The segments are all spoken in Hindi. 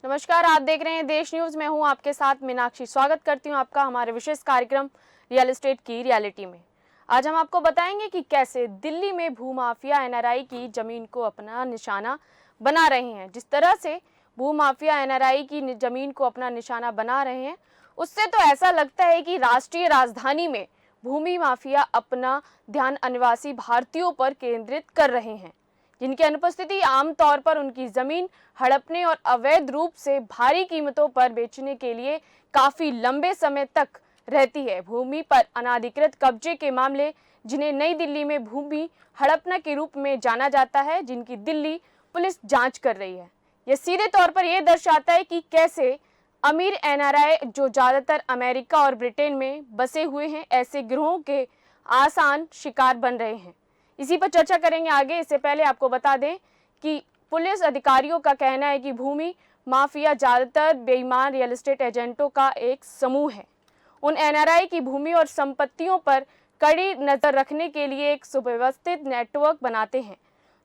नमस्कार, आप देख रहे हैं देश न्यूज। मैं हूं आपके साथ मीनाक्षी। स्वागत करती हूं आपका हमारे विशेष कार्यक्रम रियल एस्टेट की रियलिटी में। आज हम आपको बताएंगे कि कैसे दिल्ली में भूमाफिया एनआरआई की जमीन को अपना निशाना बना रहे हैं। जिस तरह से भूमाफिया एनआरआई की जमीन को अपना निशाना बना रहे हैं, उससे तो ऐसा लगता है कि राष्ट्रीय राजधानी में भूमि माफिया अपना ध्यान अनिवासी भारतीयों पर केंद्रित कर रहे हैं, जिनकी अनुपस्थिति आमतौर पर उनकी जमीन हड़पने और अवैध रूप से भारी कीमतों पर बेचने के लिए काफी लंबे समय तक रहती है। भूमि पर अनाधिकृत कब्जे के मामले, जिन्हें नई दिल्ली में भूमि हड़पना के रूप में जाना जाता है, जिनकी दिल्ली पुलिस जांच कर रही है। यह सीधे तौर पर यह दर्शाता है कि कैसे अमीर एनआरआई, जो ज्यादातर अमेरिका और ब्रिटेन में बसे हुए हैं, ऐसे गिरोहों के आसान शिकार बन रहे हैं। इसी पर चर्चा करेंगे आगे। इससे पहले आपको बता दें कि पुलिस अधिकारियों का कहना है कि भूमि माफिया ज्यादातर बेईमान रियल एस्टेट एजेंटों का एक समूह है। उन एनआरआई की भूमि और संपत्तियों पर कड़ी नजर रखने के लिए एक सुव्यवस्थित नेटवर्क बनाते हैं,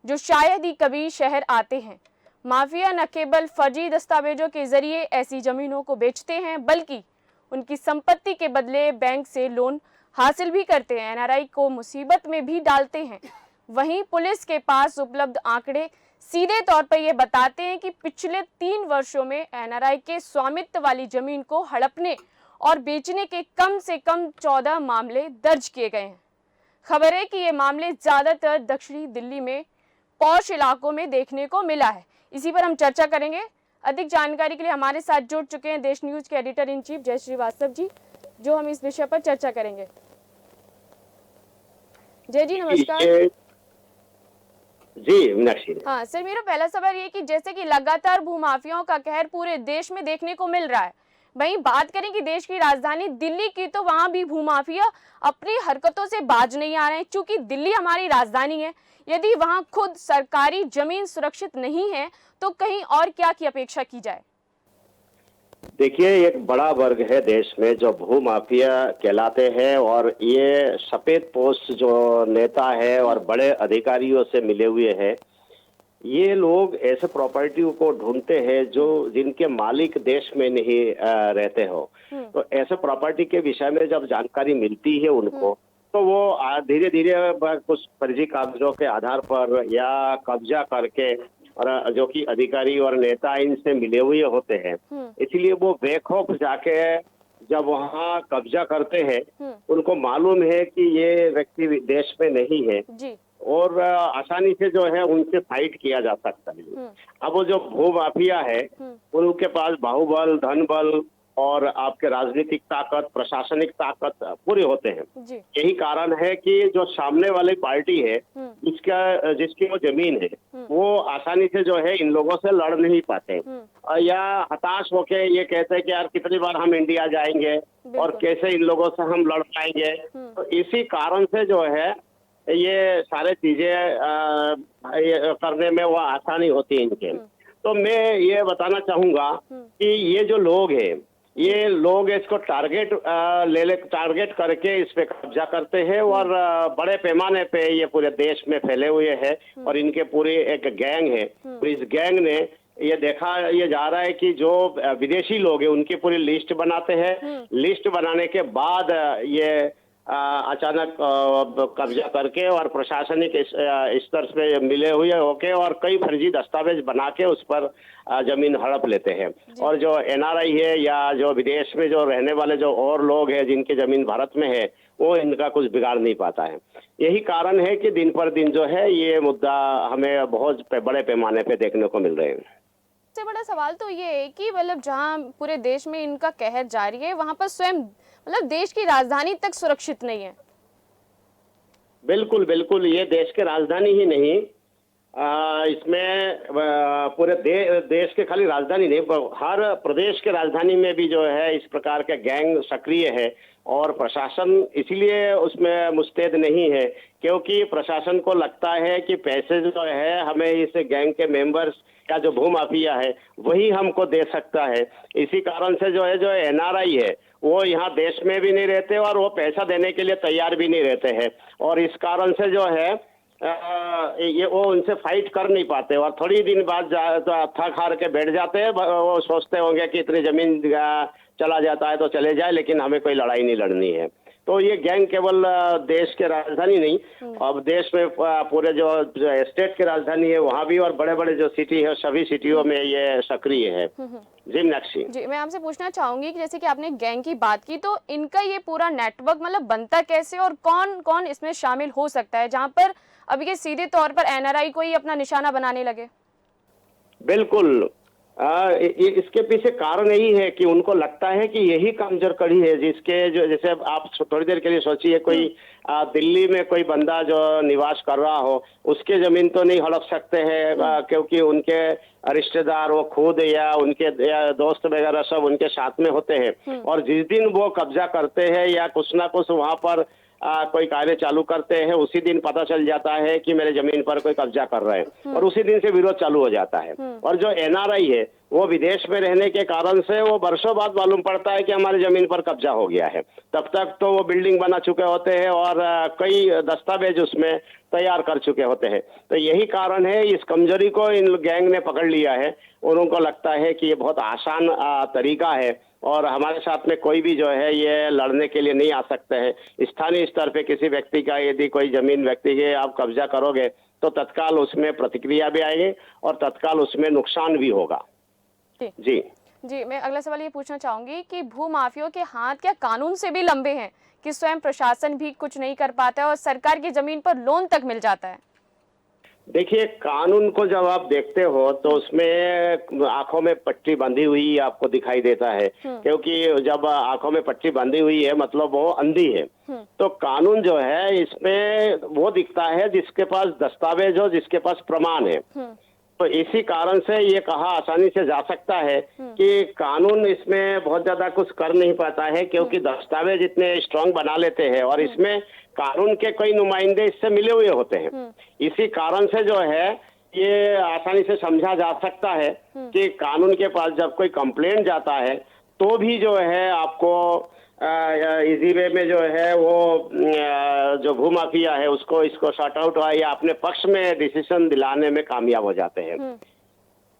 जो शायद ही कभी शहर आते हैं। माफिया न केवल फर्जी दस्तावेजों के जरिए ऐसी जमीनों को बेचते हैं, बल्कि उनकी संपत्ति के बदले बैंक से लोन हासिल भी करते हैं, एनआरआई को मुसीबत में भी डालते हैं। वहीं पुलिस के पास उपलब्ध आंकड़े सीधे तौर पर यह बताते हैं कि पिछले 3 वर्षों में एनआरआई के स्वामित्व वाली जमीन को हड़पने और बेचने के कम से कम 14 मामले दर्ज किए गए हैं। खबर है कि ये मामले ज्यादातर दक्षिणी दिल्ली में पॉश इलाकों में देखने को मिला है। इसी पर हम चर्चा करेंगे। अधिक जानकारी के लिए हमारे साथ जुड़ चुके हैं देश न्यूज के एडिटर इन चीफ जय श्रीवास्तव जी, जो हम इस विषय पर चर्चा करेंगे। जय जी, नमस्कार। जी मीनाक्षी। हाँ सर, मेरा पहला सवाल ये कि जैसे कि लगातार भूमाफियाओं का कहर पूरे देश में देखने को मिल रहा है, वहीं बात करें कि देश की राजधानी दिल्ली की, तो वहां भी भूमाफिया अपनी हरकतों से बाज नहीं आ रहे हैं। चूंकि दिल्ली हमारी राजधानी है, यदि वहां खुद सरकारी जमीन सुरक्षित नहीं है, तो कहीं और क्या की अपेक्षा की जाए। देखिए, एक बड़ा वर्ग है देश में जो भू माफिया कहलाते हैं, और ये सफेद पोस्ट जो नेता है और बड़े अधिकारियों से मिले हुए हैं। ये लोग ऐसे प्रॉपर्टी को ढूंढते हैं जो जिनके मालिक देश में नहीं रहते हो। तो ऐसे प्रॉपर्टी के विषय में जब जानकारी मिलती है उनको, तो वो धीरे धीरे कुछ फर्जी कागजों के आधार पर या कब्जा करके, और जो कि अधिकारी और नेता इनसे मिले हुए होते हैं, इसलिए वो बेखौफ जाके जब वहाँ कब्जा करते हैं, उनको मालूम है कि ये व्यक्ति देश में नहीं है जी। और आसानी से जो है उनसे फाइट किया जा सकता है। अब वो जो भू माफिया है, उनके पास बाहुबल, धन बल और आपके राजनीतिक ताकत, प्रशासनिक ताकत पूरे होते हैं। यही कारण है कि जो सामने वाली पार्टी है, जिसकी वो जमीन है, वो आसानी से जो है इन लोगों से लड़ नहीं पाते, या हताश होके ये कहते हैं कि यार कितनी बार हम इंडिया जाएंगे और कैसे इन लोगों से हम लड़ पाएंगे। तो इसी कारण से जो है ये सारे चीजें करने में वो आसानी होती है इनके। तो मैं ये बताना चाहूंगा कि ये जो लोग हैं, ये लोग इसको टारगेट करके इस पे कब्जा करते हैं, और बड़े पैमाने पे ये पूरे देश में फैले हुए हैं, और इनके पूरी एक गैंग है। तो इस गैंग ने ये जा रहा है कि जो विदेशी लोग हैं उनकी पूरी लिस्ट बनाते हैं। लिस्ट बनाने के बाद ये अचानक कब्जा करके और प्रशासनिक स्तर पे मिले हुए होके और कई फर्जी दस्तावेज बना के उस पर जमीन हड़प लेते हैं। और जो एनआरआई है या जो विदेश में जो रहने वाले जो और लोग हैं जिनकी जमीन भारत में है, वो इनका कुछ बिगाड़ नहीं पाता है। यही कारण है कि दिन पर दिन जो है ये मुद्दा हमें बहुत बड़े पैमाने पे देखने को मिल रहे हैं। सबसे बड़ा सवाल तो ये है कि मतलब जहां पूरे देश में इनका कहर जारी है, वहां पर स्वयं मतलब देश की राजधानी तक सुरक्षित नहीं है। बिल्कुल बिल्कुल, ये देश की राजधानी ही नहीं, इसमें पूरे देश के खाली राजधानी नहीं, हर प्रदेश के राजधानी में भी जो है इस प्रकार के गैंग सक्रिय है, और प्रशासन इसीलिए उसमें मुस्तैद नहीं है, क्योंकि प्रशासन को लगता है कि पैसे जो है हमें इस गैंग के मेंबर्स या जो भूमाफिया है वही हमको दे सकता है। इसी कारण से जो एनआरआई है वो यहाँ देश में भी नहीं रहते और वो पैसा देने के लिए तैयार भी नहीं रहते हैं, और इस कारण से जो है ये वो उनसे फाइट कर नहीं पाते और थोड़ी दिन बाद तो थक हार के बैठ जाते हैं। वो सोचते होंगे कि इतनी जमीन चला जाता है तो चले जाए, लेकिन हमें कोई लड़ाई नहीं लड़नी है। तो ये गैंग केवल देश के राजधानी नहीं, अब देश में पूरे जो स्टेट की राजधानी है वहाँ भी, और बड़े बड़े जो सिटी है सभी सिटियों में ये सक्रिय है। जी मीनाक्षी जी, मैं आपसे पूछना चाहूंगी कि जैसे कि आपने गैंग की बात की, तो इनका ये पूरा नेटवर्क मतलब बनता कैसे और कौन कौन इसमें शामिल हो सकता है, जहां पर अभी ये सीधे तौर पर एनआरआई को ही अपना निशाना बनाने लगे? बिल्कुल। इसके पीछे कारण यही है कि उनको लगता है कि यही कमजोर कड़ी है, जिसके जो जैसे आप थोड़ी देर के लिए सोचिए, कोई दिल्ली में कोई बंदा जो निवास कर रहा हो, उसके जमीन तो नहीं हड़प सकते हैं, क्योंकि उनके रिश्तेदार वो खुद या उनके दोस्त वगैरह सब उनके साथ में होते हैं। और जिस दिन वो कब्जा करते हैं या कुछ ना कुछ वहां पर कोई कार्य चालू करते हैं, उसी दिन पता चल जाता है कि मेरे जमीन पर कोई कब्जा कर रहे हैं, और उसी दिन से विरोध चालू हो जाता है। और जो एनआरआई है वो विदेश में रहने के कारण से वो वर्षों बाद मालूम पड़ता है कि हमारी जमीन पर कब्जा हो गया है। तब तक तो वो बिल्डिंग बना चुके होते हैं और कई दस्तावेज उसमें तैयार कर चुके होते हैं। तो यही कारण है, इस कमजोरी को इन गैंग ने पकड़ लिया है और उनको लगता है कि ये बहुत आसान तरीका है और हमारे साथ में कोई भी जो है ये लड़ने के लिए नहीं आ सकते हैं। स्थानीय स्तर पे किसी व्यक्ति का यदि कोई जमीन व्यक्ति के आप कब्जा करोगे तो तत्काल उसमें प्रतिक्रिया भी आएगी और तत्काल उसमें नुकसान भी होगा। जी जी, मैं अगला सवाल ये पूछना चाहूंगी कि भूमाफियों के हाथ क्या कानून से भी लंबे हैं कि स्वयं प्रशासन भी कुछ नहीं कर पाता है और सरकार की जमीन पर लोन तक मिल जाता है? देखिए, कानून को जब आप देखते हो तो उसमें आंखों में पट्टी बंधी हुई आपको दिखाई देता है, क्योंकि जब आंखों में पट्टी बंधी हुई है मतलब वो अंधी है। तो कानून जो है इसमें वो दिखता है जिसके पास दस्तावेज हो, जिसके पास प्रमाण है। तो इसी कारण से ये कहा आसानी से जा सकता है कि कानून इसमें बहुत ज्यादा कुछ कर नहीं पाता है, क्योंकि दस्तावेज इतने स्ट्रांग बना लेते हैं और इसमें कानून के कई नुमाइंदे इससे मिले हुए होते हैं। इसी कारण से जो है ये आसानी से समझा जा सकता है कि कानून के पास जब कोई कंप्लेंट जाता है तो भी जो है आपको इजी वे में जो है वो जो भूमाफिया है उसको इसको शॉर्ट आउट या अपने पक्ष में डिसीजन दिलाने में कामयाब हो जाते हैं।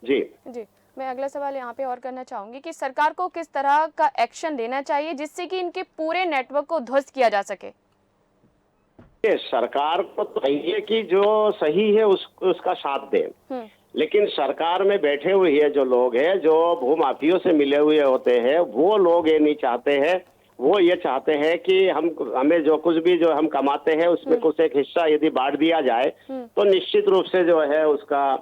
जी जी, मैं अगला सवाल यहाँ पे और करना चाहूंगी कि सरकार को किस तरह का एक्शन लेना चाहिए जिससे कि इनके पूरे नेटवर्क को ध्वस्त किया जा सके? सरकार को तो चाहिए कि जो सही है उसका साथ दे, लेकिन सरकार में बैठे हुए है जो लोग हैं जो भूमाफियों से मिले हुए होते हैं, वो लोग ये नहीं चाहते हैं। वो ये चाहते हैं कि हमें जो कुछ भी जो हम कमाते हैं उसमें कुछ एक हिस्सा यदि बांट दिया जाए तो निश्चित रूप से जो है उसका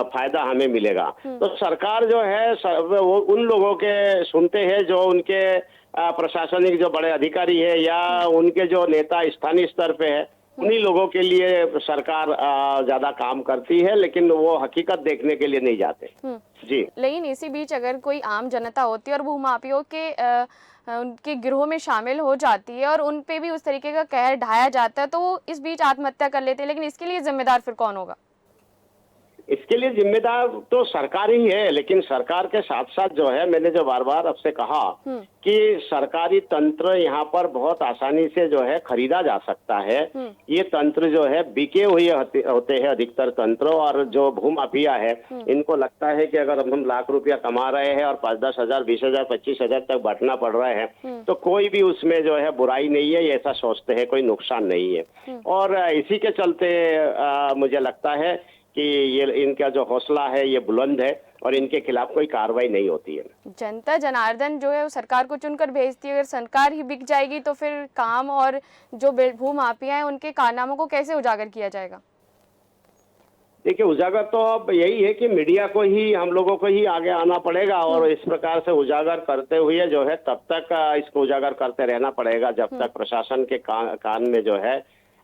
फायदा हमें मिलेगा। तो सरकार जो है वो उन लोगों के सुनते हैं जो उनके प्रशासनिक जो बड़े अधिकारी है या उनके जो नेता स्थानीय स्तर पे है, उन्हीं लोगों के लिए सरकार ज्यादा काम करती है, लेकिन वो हकीकत देखने के लिए नहीं जाते। जी, लेकिन इसी बीच अगर कोई आम जनता होती है और भूमाफियों के उनके गिरोह में शामिल हो जाती है और उन पे भी उस तरीके का कहर ढाया जाता है, तो वो इस बीच आत्महत्या कर लेते हैं, लेकिन इसके लिए जिम्मेदार फिर कौन होगा? इसके लिए जिम्मेदार तो सरकार ही है, लेकिन सरकार के साथ साथ जो है मैंने जो बार बार आपसे कहा कि सरकारी तंत्र यहाँ पर बहुत आसानी से जो है खरीदा जा सकता है। ये तंत्र जो है बिके हुए होते हैं अधिकतर तंत्र, और जो भूमाफिया है इनको लगता है कि अगर हम लाख रुपया कमा रहे हैं और 5-10 हजार 20,000 25,000 तक बांटना पड़ रहा है तो कोई भी उसमें जो है बुराई नहीं है, ऐसा सोचते हैं, कोई नुकसान नहीं है। और इसी के चलते मुझे लगता है कि ये इनका जो हौसला है ये बुलंद है और इनके खिलाफ कोई कार्रवाई नहीं होती है। जनता जनार्दन जो है वो सरकार को चुनकर भेजती है, अगर सरकार ही बिक जाएगी तो फिर काम और जो भूमाफिया है उनके कारनामों को कैसे उजागर किया जाएगा? देखिए, उजागर तो अब यही है कि मीडिया को ही, हम लोगों को ही आगे आना पड़ेगा और इस प्रकार से उजागर करते हुए जो है तब तक इसको उजागर करते रहना पड़ेगा जब तक प्रशासन के कान में जो है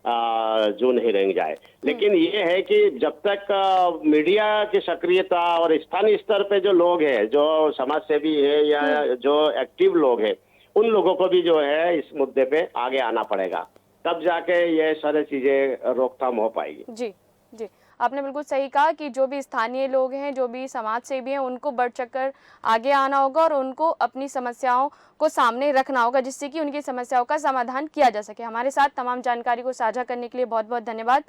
जो नहीं रंग जाए। लेकिन ये है कि जब तक मीडिया की सक्रियता और स्थानीय स्तर पे जो लोग हैं, जो समाज सेवी है या जो एक्टिव लोग हैं, उन लोगों को भी जो है इस मुद्दे पे आगे आना पड़ेगा, तब जाके ये सारी चीजें रोकथाम हो पाएगी। जी जी, आपने बिल्कुल सही कहा कि जो भी स्थानीय लोग हैं, जो भी समाज सेवी हैं, उनको बढ़ चढ़कर आगे आना होगा और उनको अपनी समस्याओं को सामने रखना होगा, जिससे कि उनकी समस्याओं का समाधान किया जा सके। हमारे साथ तमाम जानकारी को साझा करने के लिए बहुत बहुत धन्यवाद।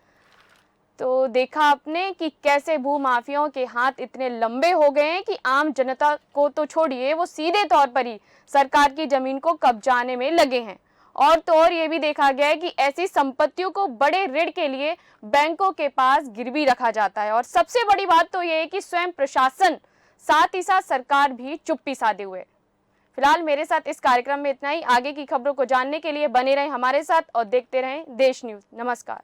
तो देखा आपने कि कैसे भूमाफियाओं के हाथ इतने लंबे हो गए हैं कि आम जनता को तो छोड़िए, वो सीधे तौर पर ही सरकार की जमीन को कब्जाने में लगे हैं। और तो और ये भी देखा गया है कि ऐसी संपत्तियों को बड़े ऋण के लिए बैंकों के पास गिरवी रखा जाता है। और सबसे बड़ी बात तो ये है कि स्वयं प्रशासन, साथ ही साथ सरकार भी चुप्पी साधे हुए। फिलहाल मेरे साथ इस कार्यक्रम में इतना ही। आगे की खबरों को जानने के लिए बने रहें हमारे साथ और देखते रहें देश न्यूज। नमस्कार।